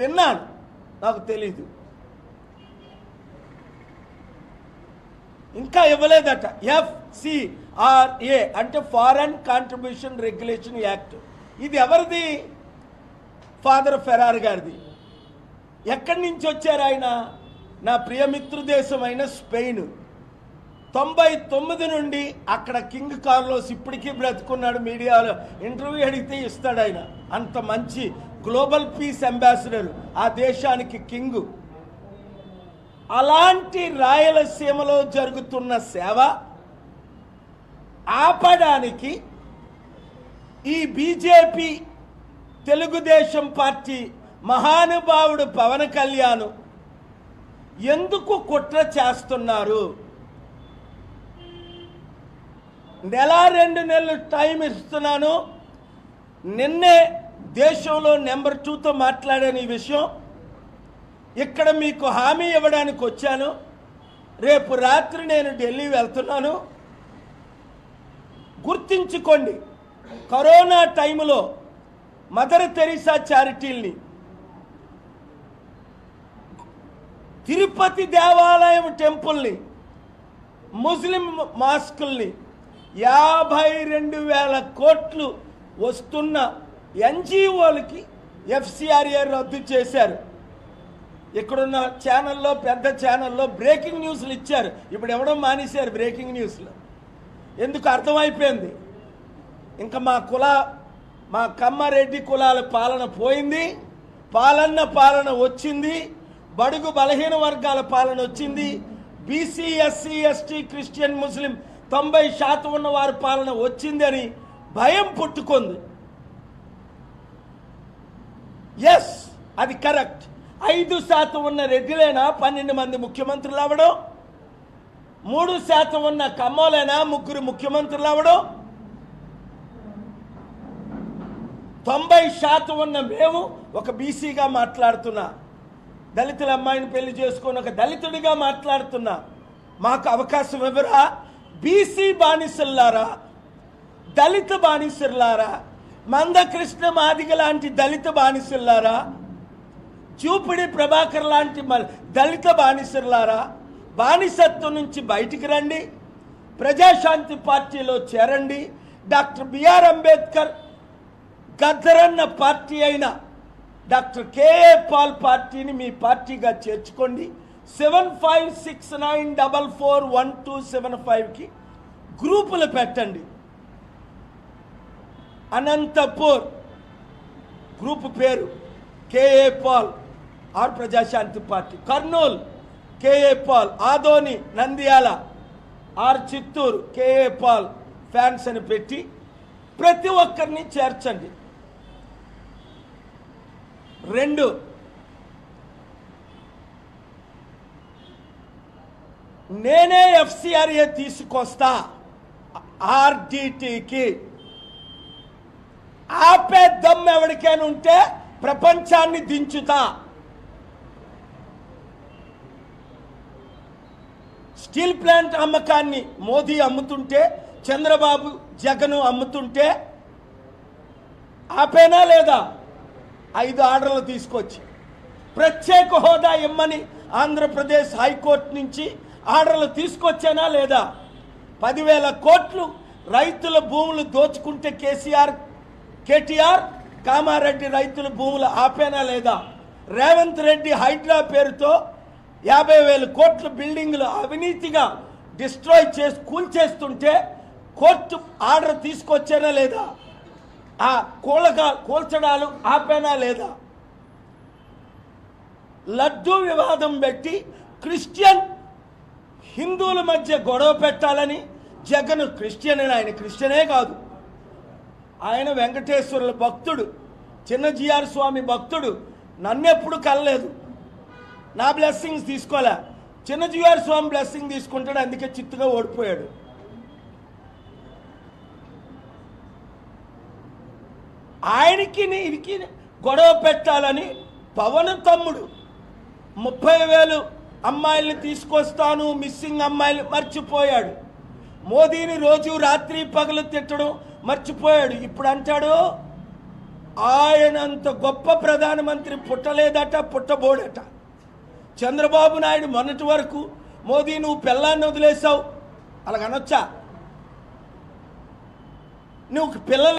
విన్నాను, నాకు తెలీదు. ఇంకా ఇవ్వలేదట. FCRA అంటే ఫారెన్ కాంట్రిబ్యూషన్ రెగ్యులేషన్ యాక్ట్. ఇది ఎవరిది? ఫాదర్ ఫెరార్ గారిది. ఎక్కడి నుంచి వచ్చారు ఆయన? నా ప్రియమిత్రు దేశమైన స్పెయిన్. 99 నుండి అక్కడ కింగ్ కార్లోస్ ఇప్పటికీ బ్రతుకున్నాడు. మీడియాలో ఇంటర్వ్యూ అడిగితే ఇస్తాడు ఆయన. అంత మంచి గ్లోబల్ పీస్ అంబాసిడర్ ఆ దేశానికి కింగ్. అలాంటి రాయలసీమలో జరుగుతున్న సేవ ఆపడానికి ఈ బీజేపీ తెలుగుదేశం పార్టీ మహానుభావుడు పవన్ కళ్యాణ్ ఎందుకు కుట్ర చేస్తున్నారు? నెల 2 నెలలు టైం ఇస్తున్నాను. నిన్నే దేశంలో నెంబర్ 2తో మాట్లాడాను ఈ విషయం. ఇక్కడ మీకు హామీ ఇవ్వడానికి వచ్చాను. రేపు రాత్రి నేను ఢిల్లీ వెళ్తున్నాను. గుర్తించుకోండి, కరోనా టైంలో మదర్ తెరీసా చారిటీల్ని, తిరుపతి దేవాలయం టెంపుల్ని, ముస్లిం మాస్కుల్ని 52,000 కోట్లు వస్తున్న NGOలకి FCRA రద్దు చేశారు. ఇక్కడున్న ఛానల్లో, పెద్ద ఛానల్లో బ్రేకింగ్ న్యూస్లు ఇచ్చారు. ఇప్పుడు ఎవడో మానేశారు బ్రేకింగ్ న్యూస్లు. ఎందుకు? అర్థమైపోయింది. ఇంకా మా కమ్మారెడ్డి కులాల పాలన పోయింది, పాలన వచ్చింది, బడుగు బలహీన వర్గాల పాలన వచ్చింది, బీసీ ఎస్సీ ఎస్టీ క్రిస్టియన్ ముస్లిం 90% ఉన్న వారి పాలన వచ్చింది అని భయం పుట్టుకుంది. ఎస్, అది కరెక్ట్. 5% ఉన్న రెడ్డిలేనా 12 మంది ముఖ్యమంత్రులు అవ్వడం? 3% ఉన్న కమ్మోలేనా 3 ముఖ్యమంత్రులు అవ్వడం? 90% ఉన్న మేము ఒక బీసీగా మాట్లాడుతున్నా, దళితుల అమ్మాయిని పెళ్లి చేసుకొని ఒక దళితుడిగా మాట్లాడుతున్నా. మాకు అవకాశం ఇవ్వరా? బీసీ బానిసల్లారా, దళిత బానిసల్లారా, మందకృష్ణ మాదిగ లాంటి దళిత బానిసల్లారా, చూపిడి ప్రభాకర్ లాంటి దళిత బానిసల్లారా, బానిసత్వం నుంచి బయటికి రండి, ప్రజాశాంతి పార్టీలో చేరండి. డాక్టర్ బిఆర్ అంబేద్కర్ గద్దరన్న పార్టీ అయిన డాక్టర్ కేఏ పాల్ పార్టీని మీ పార్టీగా చేర్చుకోండి. 7569441275కి గ్రూపులు పెట్టండి. అనంతపూర్ గ్రూపు పేరు KA Paul or Praja Shanti party, Kurnool KA Paul, Adoni Nandyal or Chittoor KA Paul fans అని పెట్టి ప్రతి ఒక్కరిని చేర్చండి. 2, నేనే FCRA తీసుకొస్తా RDTకి. ఆపే దమ్ ఎవరికైనా ఉంటే ప్రపంచాన్ని దించుతా. స్టీల్ ప్లాంట్ అమ్మకాన్ని మోదీ అమ్ముతుంటే, చంద్రబాబు జగన్ అమ్ముతుంటే ఆపేనా లేదా? 5 ఆర్డర్లు తీసుకొచ్చి ప్రత్యేక హోదా ఇమ్మని ఆంధ్రప్రదేశ్ హైకోర్టు నుంచి ఆర్డర్లు తీసుకొచ్చానా లేదా? 10,000 కోట్లు రైతుల భూములు దోచుకుంటే కేటీఆర్ కామారెడ్డి రైతుల భూములు ఆపేనా లేదా? రేవంత్ రెడ్డి హైడ్రా పేరుతో 50,000 కోట్ల బిల్డింగ్లు అవినీతిగా డిస్ట్రాయ్ చేసి కూల్చేస్తుంటే కోర్టు ఆర్డర్ తీసుకొచ్చానా లేదా? ఆ కూల్చడాలు ఆపేనా లేదా? లడ్డూ వివాదం పెట్టి క్రిస్టియన్ హిందువుల మధ్య గొడవ పెట్టాలని జగన్ క్రిస్టియన్ అని, ఆయన క్రిస్టియనే కాదు, ఆయన వెంకటేశ్వరుల భక్తుడు, చిన్న జిఆర్ స్వామి భక్తుడు. నన్నెప్పుడు కలలేదు, నా బ్లెస్సింగ్స్ తీసుకోలే. చిన్న జిఆర్ స్వామి బ్లెస్సింగ్ తీసుకుంటాడు, అందుకే చిత్తుగా ఓడిపోయాడు. ఆయనకి ఇది గొడవ పెట్టాలని పవన్ తమ్ముడు 30,000 అమ్మాయిల్ని తీసుకొస్తాను, మిస్సింగ్ అమ్మాయిలు మర్చిపోయాడు. మోదీని రోజు రాత్రి పగలు తిట్టడం మర్చిపోయాడు. ఇప్పుడు అంటాడు ఆయనంత గొప్ప ప్రధానమంత్రి పుట్టలేదట, పుట్టబోడట. చంద్రబాబు నాయుడు మొన్నటి వరకు మోదీ నువ్వు పిల్లాన్ని వదిలేసావు అలాగనొచ్చా? నువ్వు పిల్లలు